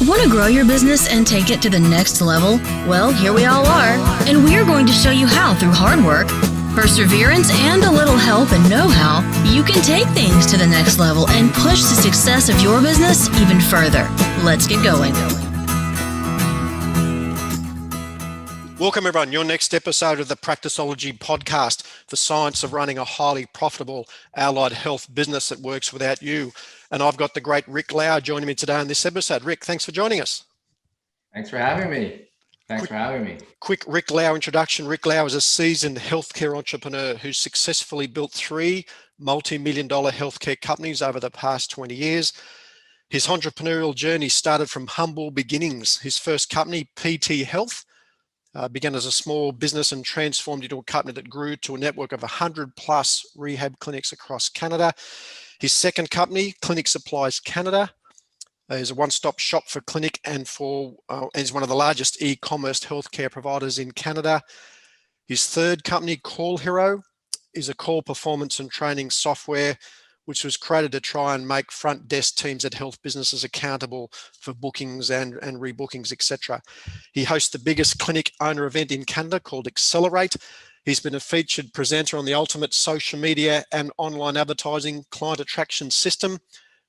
Want to grow your business and take it to the next level? Well, here we all are, and we're going to show you how through hard work, perseverance, and a little help and know-how, you can take things to the next level and push the success of your business even further. Let's get going. Welcome everyone, your next episode of the Practiceology podcast, the science of running a highly profitable allied health business that works without you. And I've got the great Rick Lau joining me today on this episode. Rick, thanks for joining us. Thanks for having me. Quick Rick Lau introduction. Rick Lau is a seasoned healthcare entrepreneur who's successfully built 3 multi-million-dollar healthcare companies over the past 20 years. His entrepreneurial journey started from humble beginnings. His first company, PT Health, began as a small business and transformed into a company that grew to a network of 100 plus rehab clinics across Canada. His second company, Clinic Supplies Canada, is a one-stop shop for clinic and is one of the largest e-commerce healthcare providers in Canada. His third company, Call Hero, is a call performance and training software which was created to try and make front desk teams at health businesses accountable for bookings and rebookings, etc. He hosts the biggest clinic owner event in Canada called Accelerate. He's been a featured presenter on the ultimate social media and online advertising client attraction system,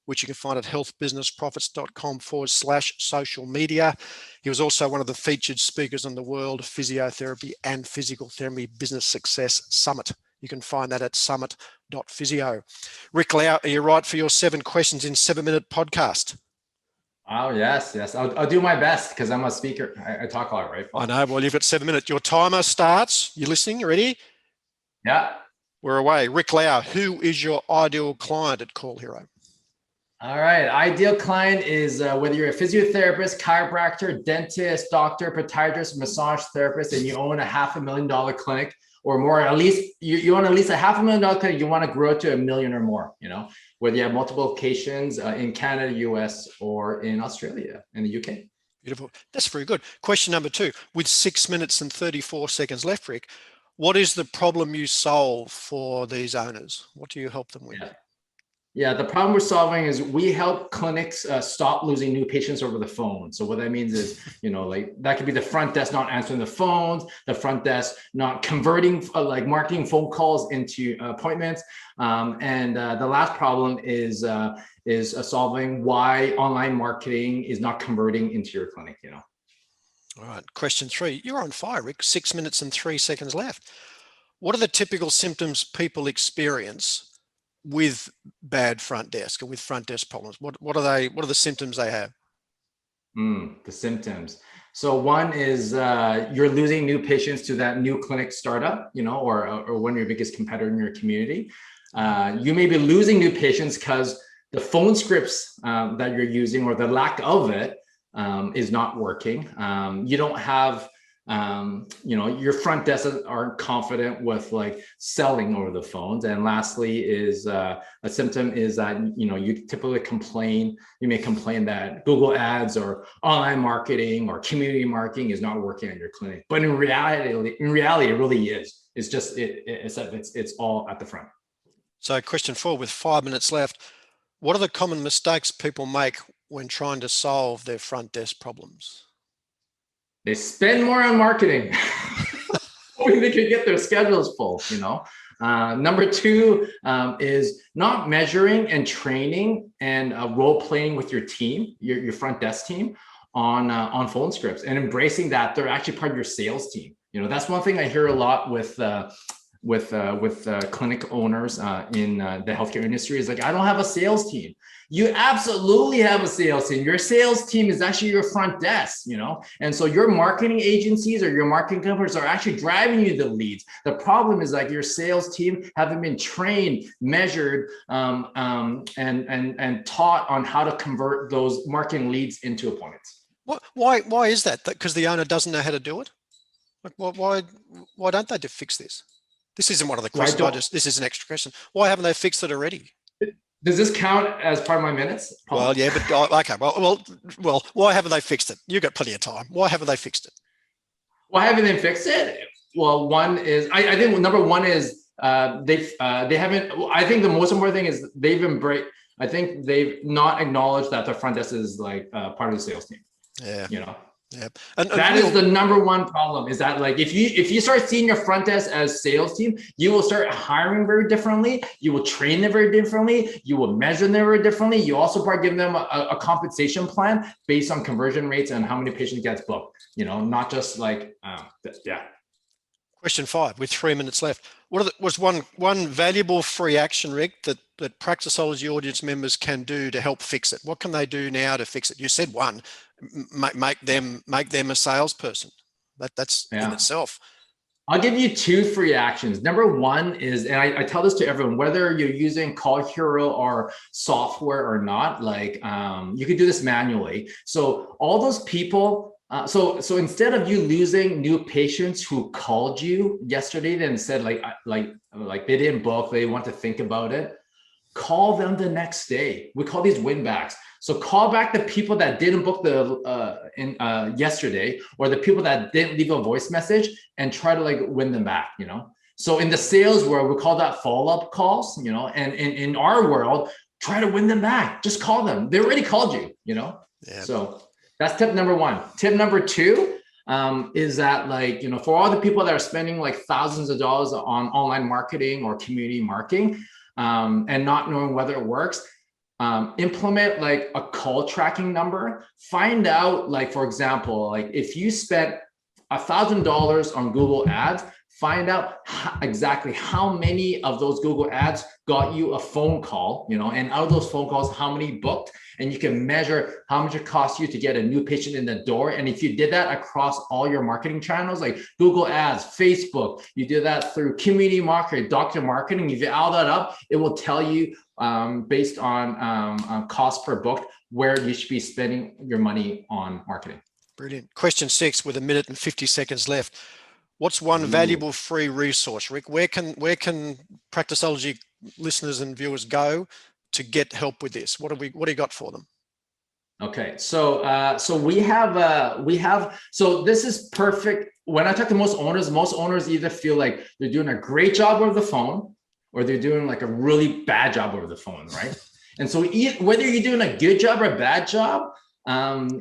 which you can find at healthbusinessprofits.com/social media. He was also one of the featured speakers on the World Physiotherapy and Physical Therapy Business Success Summit. You can find that at summit.physio. Rick Lau, are you right for your 7 questions in 7-minute podcast? Oh, yes. I'll do my best because I'm a speaker. I talk a lot, right? I know. Well, you've got 7 minutes. Your timer starts. You listening? You ready? Yeah. We're away. Rick Lau, who is your ideal client at Call Hero? All right. Ideal client is whether you're a physiotherapist, chiropractor, dentist, doctor, podiatrist, massage therapist, and you own a $500,000 clinic or more. At least you own at least a $500,000 clinic. You want to grow to $1 million or more, whether you have multiple locations in Canada, US, or in Australia and the UK. Beautiful. That's very good. Question number 2, with 6 minutes and 34 seconds left, Rick, what is the problem you solve for these owners? What do you help them with? Yeah, the problem we're solving is we help clinics stop losing new patients over the phone. So what that means is, like that could be the front desk not answering the phones, the front desk not converting marketing phone calls into appointments. And the last problem is solving why online marketing is not converting into your clinic, All right, question 3. You're on fire, Rick. 6 minutes and 3 seconds left. What are the typical symptoms people experience with bad front desk or with front desk problems? What are the symptoms they have? The symptoms. So one is you're losing new patients to that new clinic startup, or one of your biggest competitor in your community. You may be losing new patients because the phone scripts that you're using or the lack of it is not working. You don't have your front desk aren't confident with selling over the phones. And lastly is a symptom is that, you typically you may complain that Google ads or online marketing or community marketing is not working at your clinic. But in reality, it really is. It's just, it's all at the front. So question 4, with 5 minutes left, what are the common mistakes people make when trying to solve their front desk problems? They spend more on marketing, hoping they can get their schedules full, Number 2 is not measuring and training and role playing with your team, your front desk team on phone scripts and embracing that they're actually part of your sales team. That's one thing I hear a lot with clinic owners in the healthcare industry is I don't have a sales team. You absolutely have a sales team. Your sales team is actually your front desk, and so your marketing agencies or your marketing companies are actually driving you the leads. The problem is your sales team haven't been trained, measured, and taught on how to convert those marketing leads into appointments. Why is that? Because the owner doesn't know how to do it? Why don't they fix this? This isn't one of the questions. This is an extra question. Why haven't they fixed it already? Does this count as part of my minutes, Paul? Well, yeah, but okay. Well, why haven't they fixed it? You've got plenty of time. Why haven't they fixed it? Why haven't they fixed it? Well, one is I think number one is they haven't. I think the most important thing is they've embraced. I think they've not acknowledged that the front desk is like part of the sales team. Yeah. You know. Yeah. That is the number one problem, is that like if you start seeing your front desk as sales team, you will start hiring very differently. You will train them very differently. You will measure them very differently. You also start giving them a compensation plan based on conversion rates and how many patients gets booked, you know, not just like, yeah. Question 5 with 3 minutes left. What's one valuable free action, Rick, that Practiceology audience members can do to help fix it? What can they do now to fix it? You said one, make them a salesperson. That's in itself. I'll give you 2 free actions. Number 1 is, and I tell this to everyone, whether you're using Call Hero or software or not, like you can do this manually. So all those people, so instead of you losing new patients who called you yesterday and said like they didn't book, they want to think about it, call them the next day. We call these win backs. So call back the people that didn't book yesterday, or the people that didn't leave a voice message, and try to like win them back, you know? So in the sales world, we call that follow-up calls, you know, and in our world, try to win them back. Just call them. They already called you, you know? Yeah. So that's tip number 1. Tip number 2 is that, like, you know, for all the people that are spending like thousands of dollars on online marketing or community marketing and not knowing whether it works, implement like a call tracking number. Find out, like, for example, like if you spent $1,000 on Google ads, find out exactly how many of those Google ads got you a phone call, you know, and out of those phone calls, how many booked, and you can measure how much it costs you to get a new patient in the door. And if you did that across all your marketing channels, like Google ads, Facebook, you do that through community marketing, doctor marketing, if you add that up, it will tell you based on cost per book, where you should be spending your money on marketing. Brilliant. Question 6 with 1 minute and 50 seconds left. What's one valuable free resource, Rick? Where can Practiceology listeners and viewers go to get help with this? What do you got for them? Okay, so we have so this is perfect. When I talk to most owners either feel like they're doing a great job over the phone, or they're doing like a really bad job over the phone, right? And so whether you're doing a good job or a bad job,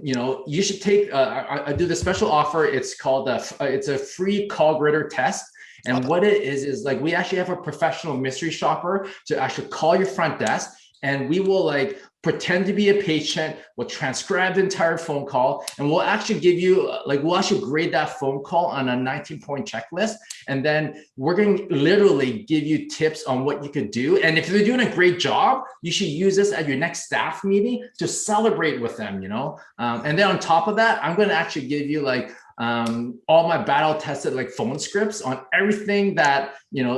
you know, you should take, I do the special offer. It's called, it's a free call grader test. And what it is like, we actually have a professional mystery shopper to actually call your front desk, and we will like pretend to be a patient. We'll transcribe the entire phone call, and we'll actually give you, like, we'll actually grade that phone call on a 19-point checklist. And then we're going to literally give you tips on what you could do. And if they're doing a great job, you should use this at your next staff meeting to celebrate with them, you know? And then on top of that, I'm going to actually give you like all my battle tested like phone scripts on everything that, you know,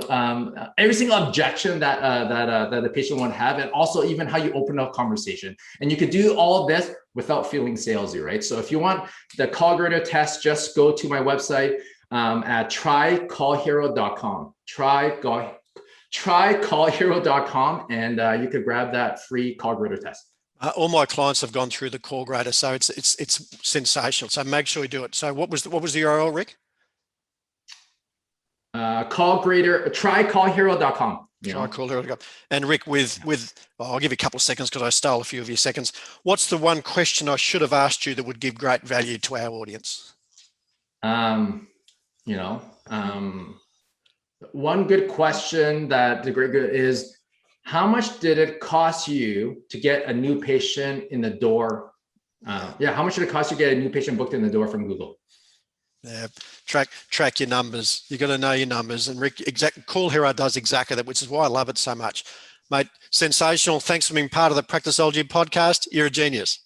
every single objection that that the patient would have, and also even how you open up conversation. And you could do all of this without feeling salesy, right? So if you want the call grader test, just go to my website at trycallhero.com. Trycallhero.com, and you could grab that free call grader test. All my clients have gone through the call grader, so it's sensational. So make sure you do it. So what was the URL, Rick? Call grader, trycallhero.com. Trycallhero.com. And Rick, I'll give you a couple of seconds because I stole a few of your seconds. What's the one question I should have asked you that would give great value to our audience? You know, one good question that the great good is, how much did it cost you to get a new patient in the door? How much did it cost you to get a new patient booked in the door from Google? Yeah, track your numbers. You got to know your numbers. And Rick, Call Hero does exactly that, which is why I love it so much. Mate, sensational. Thanks for being part of the Practiceology podcast. You're a genius.